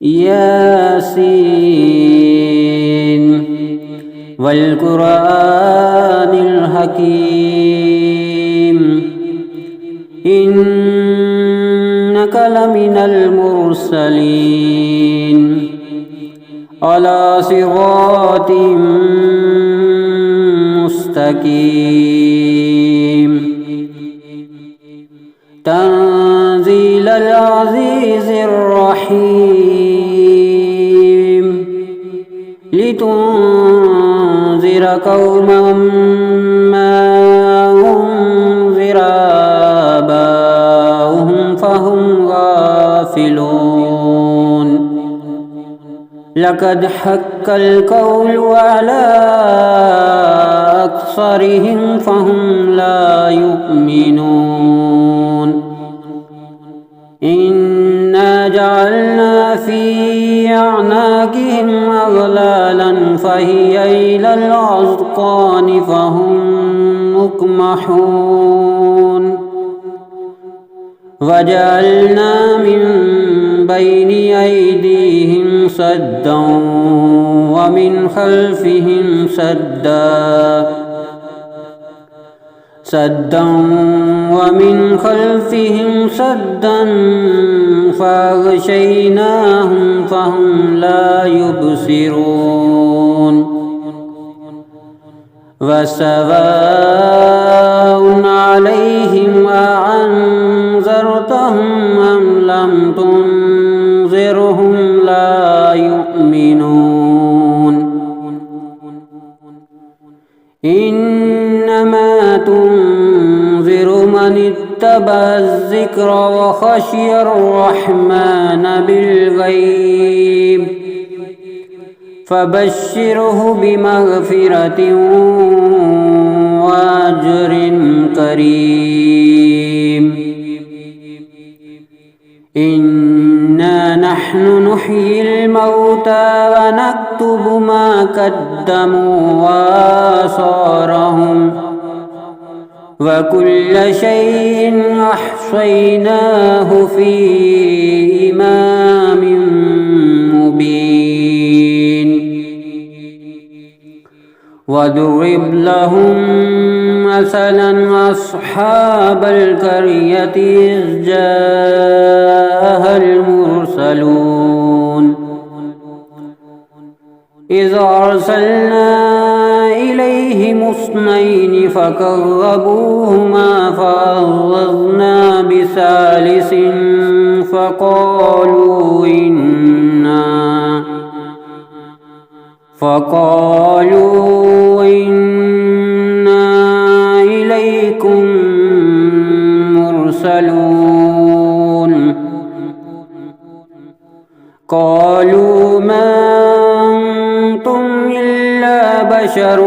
ياسين والقرآن الحكيم إنك لمن المرسلين على صراط مستقيم تنزيل العزيز الرحيم لتنذر قوما ما أنذر آباؤهم فهم غافلون لقد حق القول على أكثرهم فهم لا يؤمنون إنا جعلنا في أعناقهم أغلالا فهي إلى الأذقان فهم مقمحون وجعلنا من بين أيديهم سدا ومن خلفهم سدا ومن خلفهم سدا فأغشيناهم فهم لا يبصرون وسواء عليهم أأنذرتهم أم لم تنذرهم لا يؤمنون إنما تنذر من اتبع الذكر وخشي الرحمن بالغيب فبشره بمغفرة وأجر كريم إنا نحن نحيي الموتى ونكتب ما قدموا وآثارهم وكل شيء أحصيناه في إمام مبين واضرب لهم مثلا أصحاب القرية إذ جاءها المرسلون إذ أرسلنا إليهم اثنين فكذبوهما فعززنا بثالث فقالوا إنا إليكم مرسلون قالوا ما أنتم إلا بشر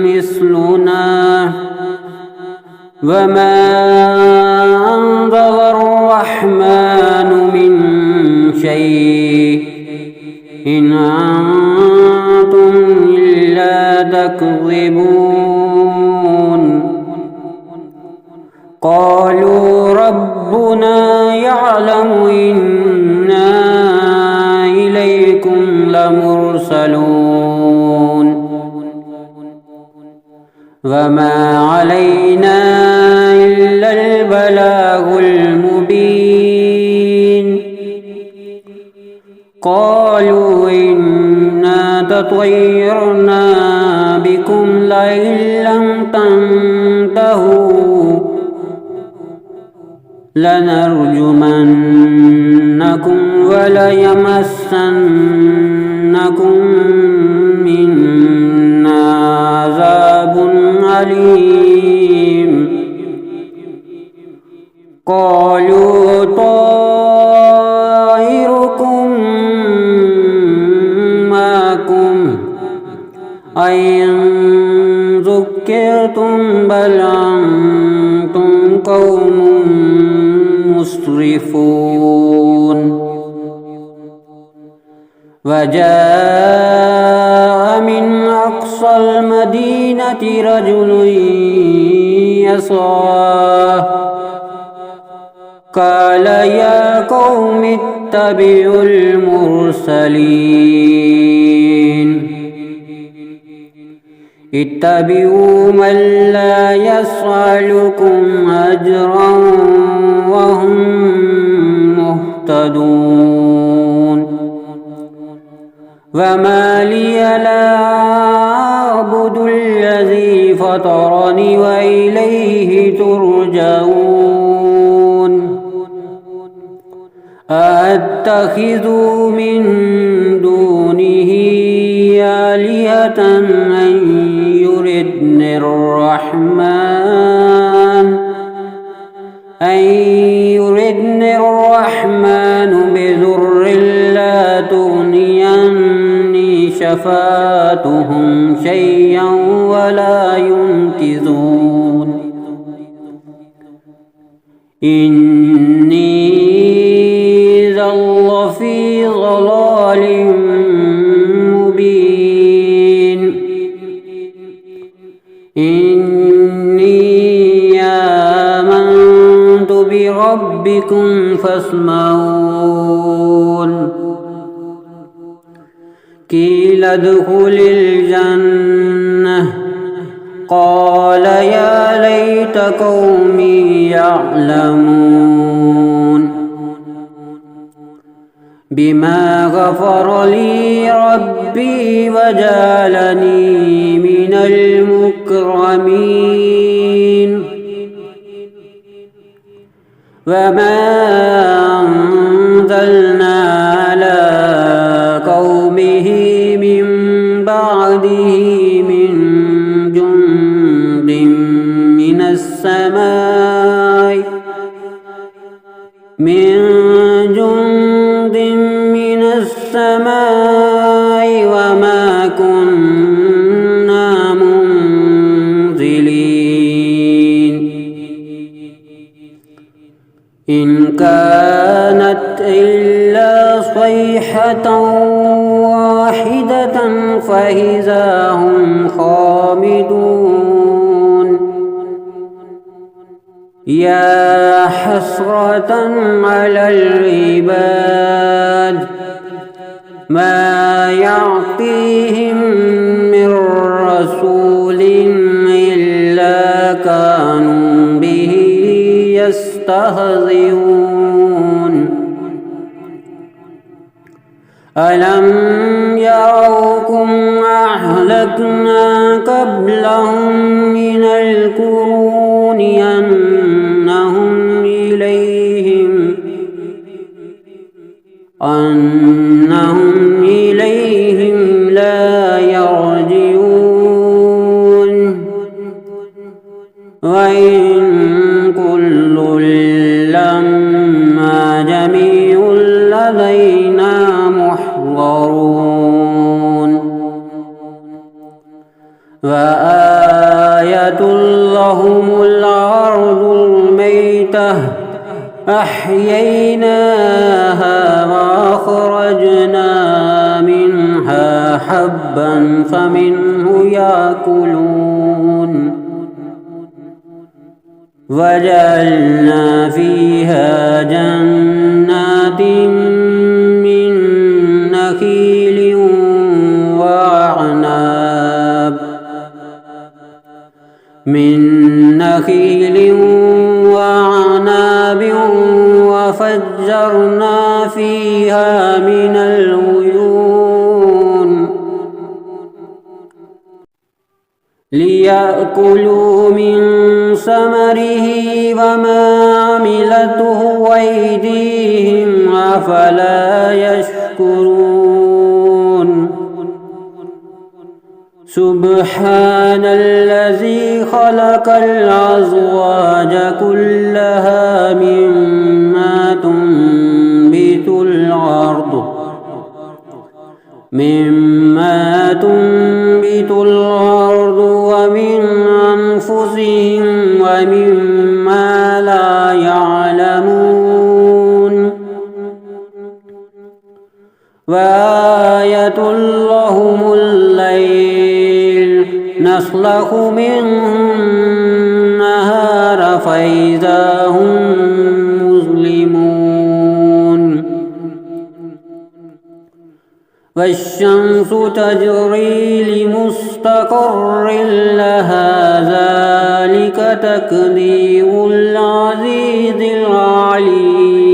مثلنا وما أنزل الرحمن من شيء إن أنتم إلا تكذبون قالوا ربنا يعلم إنا إليكم لمرسلون وما علينا إلا البلاغ المبين قالوا إنا تطيرنا بكم لئن لم تنتهوا لنرجمنكم وليمسنكم منا عذاب أليم قالوا طائركم معكم أئن ذكرتم بل أنتم قوم مسرفون وجاء من أقصى المدينة رجل يسعى قال يا قوم اتبعوا المرسلين اتبعوا من لا يسألكم أجرا وهم مهتدون وما لي لا أعبد الذي فطرني وإليه ترجعون أأتخذ من دونه آلهة أن يردني الرحمن بضر لا تغني عني شفاعتهم شيئا ولا ينقذون إني إذا لفي ضلال مبين إني آمنت بربكم فاسمعون قيل ادخل الجنة قال يا ليت قومي يعلمون بما غفر لي ربي وجعلني من المكرمين وما أنزلنا على قومه من بعده من جند من السماء وما كنا منزلين إن كانت إلا صيحة واحدة فإذا هم خامدون يا حسرة على العباد ما يعطيهم من رسول إلا كانوا به يستهزئون ألم يروكم أهلكنا قبلهم من القرون أنهم إليهم لا يرجعون وإن كل لما جميع لدينا محضرون وآية لهم الأرض الميتة أحييناها وأخرجنا منها حبا فمنه يأكلون وجعلنا فيها جنات من نخيل وعناب وفجرنا فيها من العيون ليأكلوا من ثمره وما عملته أيديهم أفلا يشكرون سبحان الذي خلق الأزواج كلها مما تنبت الأرض ومن أنفسهم ومما لا يعلمون وآية لهم الليل نسلخ منه النهار فإذا هم مظلمون والشمس تجري لمستقر لها ذلك تقدير العزيز العليم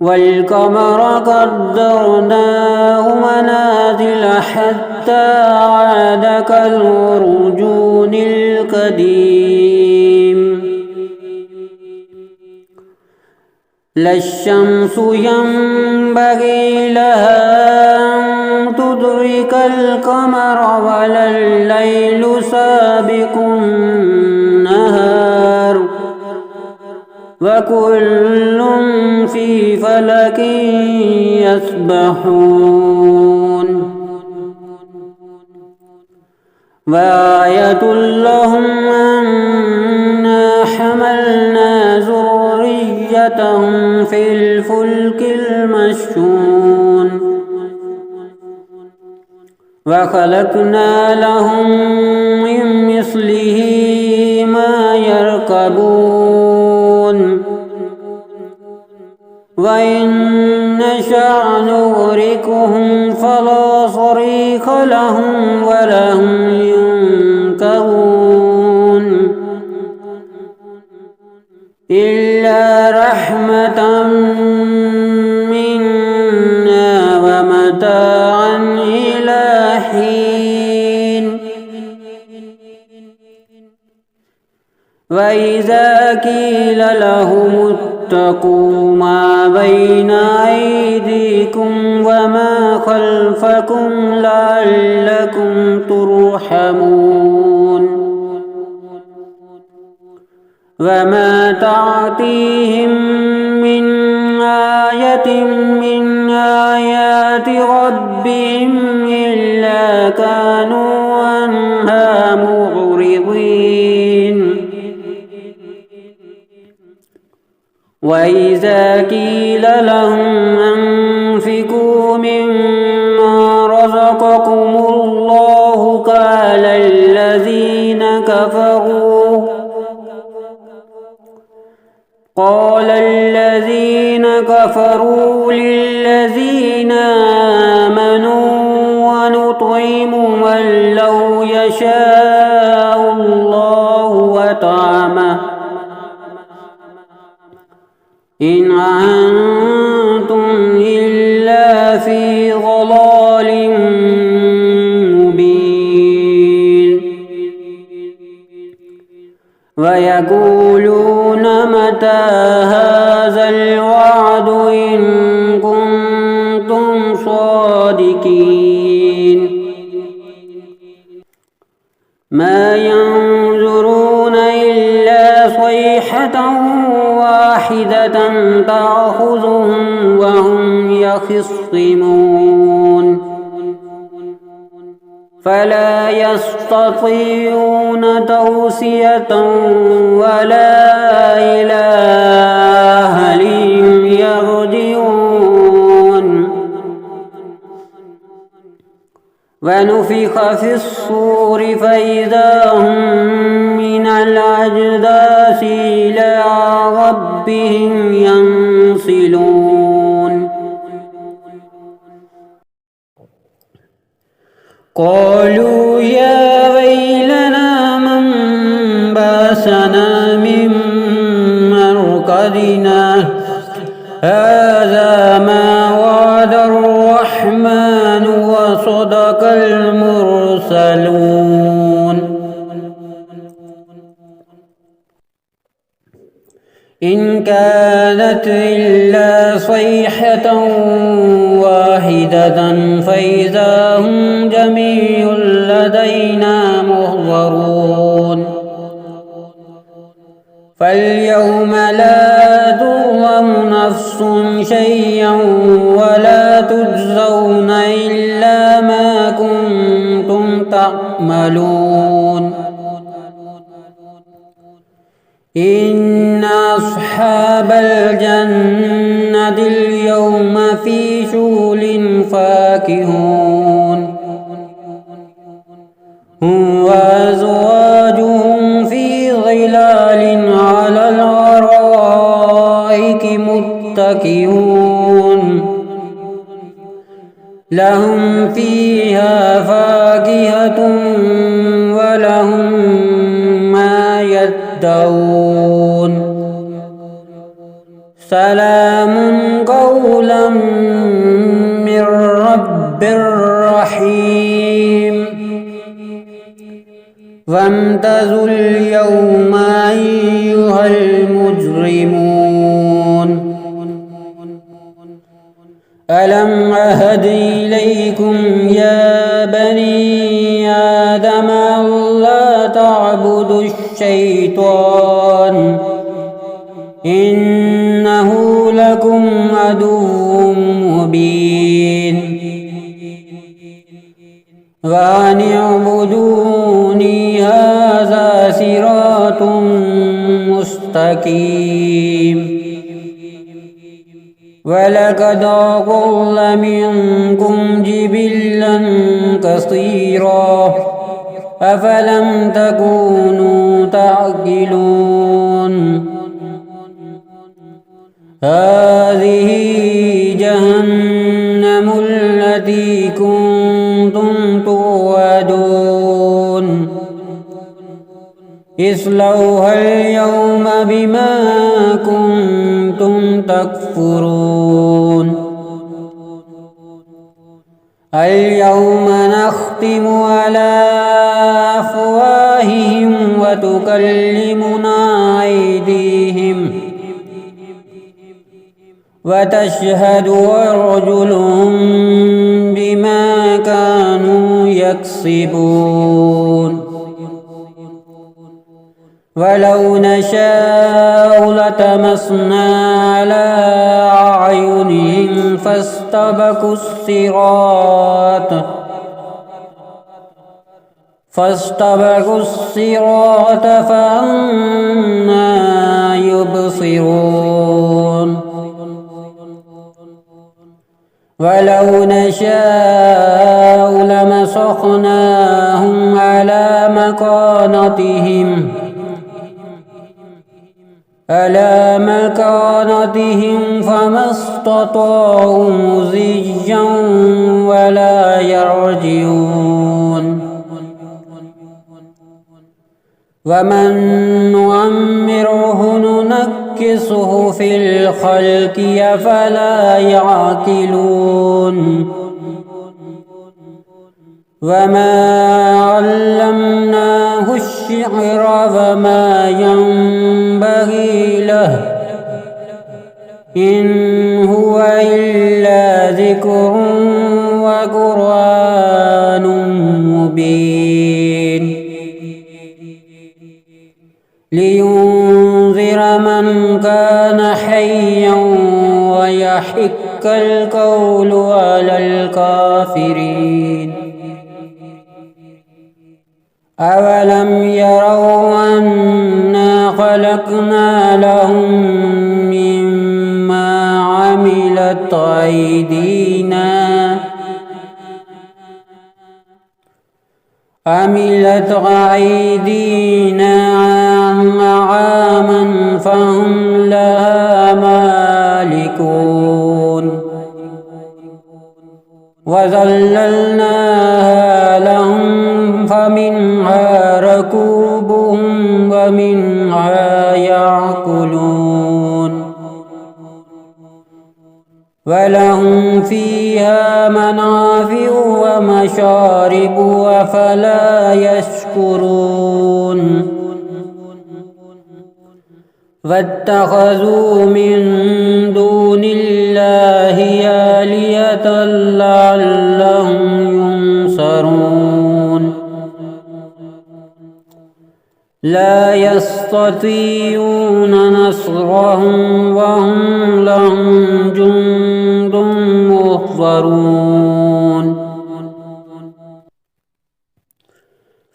والقمر قدرناه منازل حتى عاد كالعرجون القديم لا الشمس ينبغي لها أن تدرك القمر ولا الليل سابق النهار وكل في فلك يسبحون وآية لهم أنا حملنا ذريتهم في الفلك المشحون وخلقنا لهم من مثله ما يركبون وإن نشأ نغرقهم فلا صريخ لهم ولا هم ينقذون إلا رحمة منا ومتاعا إلى حين وإذا قيل لهم اتقوا ما بين أيديكم وما خلفكم لعلكم ترحمون وما تعطيهم من آية من آيات ربهم إلا كانوا عنها معرضين وإذا قيل لهم أنفقوا مما رزقكم الله قال الذين كفروا للذين آمنوا ونطعم من لو يشاء الله وطعمه إن أنتم إلا في ضلال مبين ويقولون متى هذا الوعد إن كنتم صادقين ما ينظرون إلا صيحة واحدة تأخذهم وهم يخصمون فلا يستطيعون توصية ولا إلى أهلهم يرجعون ونفخ في الصور فإذا هم من الأجداث إلى ربهم ينسلون قالوا يا ويلنا من بعثنا من مرقدنا هذا ما وعد الرحمن وصدق المرسلون إن كانت إلا صيحة واحدة فإذا هم جميع لدينا محضرون فاليوم لا تظلم نفس شيئا ولا تجزون إلا ما كنتم تعملون إن أصحاب الجنة اليوم في شغل فاكهون هم وأزواجهم في ظلال على الأرائك متكئون لهم فيها فاكهة ولهم ما يدعون سلام قولا من رب رحيم وامتازوا اليوم أيها المجرمون ألم أهد إليكم يا بني آدم ألا تعبدوا الشيطان إنه لكم عدو مبين وأن اعبدوني هذا صراط مستقيم ولقد أضل منكم جبلا كثيرا أفلم تكونوا تعقلون هذه جهنم التي كنتم توعدون اصلوها اليوم بما كنتم تكفرون اليوم نختم على أفواههم وتكلمنا أيديهم وتشهد أرجلهم بما كانوا يكسبون ولو نشاء لطمسنا على أعينهم فاستبقوا الصراط فأنى يبصرون ولو نشاء لمسخناهم على مكانتهم فما استطاعوا مضيا ولا يرجعون ومن نعمره ننكسه في الخلق أفلا يعقلون وما علمناه الشعر وما ينبغي له إن هو إلا ذكر وقرآن مبين لينذر من كان حيا ويحق القول على الكافرين أولم يروا أنا خلقنا لهم مما عملت أيدينا أنعاما فهم لها مالكون وذللناها لهم فمنها ركوبهم ومنها يأكلون ولهم فيها منافع ومشارب أفلا يشكرون واتخذوا من دون الله آلهة لعلهم ينصرون لا يستطيعون نصرهم وهم لهم جند محضرون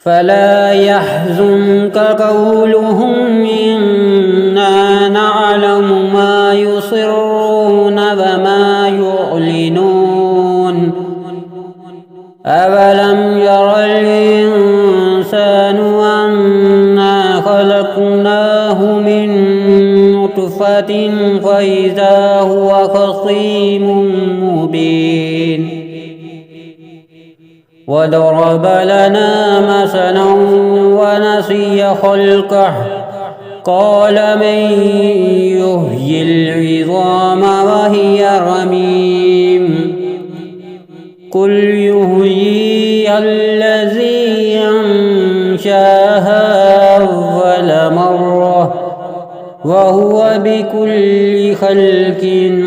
فلا يحزنك قولهم إنا نعلم ما يسرون وما يعلنون أولم ير الإنسان أنا خلقناه من نطفة فإذا هو خصيم مبين وضرب لنا مثلا ونسي خلقه قال من يحيي العظام وهي رميم قل يحييها الذي أنشاها أول مرة وهو بكل خلق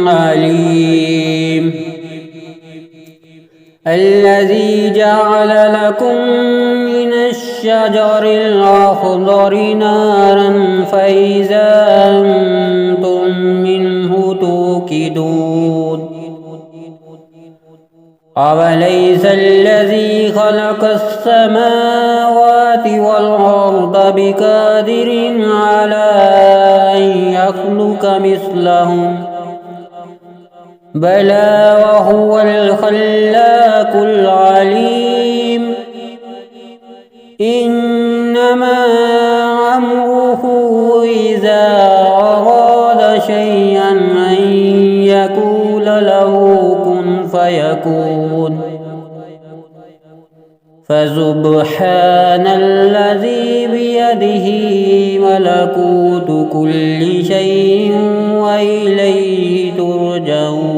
عليم الذي جعل لكم من الشجر الأخضر نارا فإذا أنتم منه توقدون أوليس الذي خلق السماوات والأرض بقادر على أن يخلق مثلهم بلى وهو الخلاق العليم إنما أمره إذا أراد شيئا أن يقول له كن فيكون فسبحان الذي بيده ملكوت كل شيء وإليه ترجعون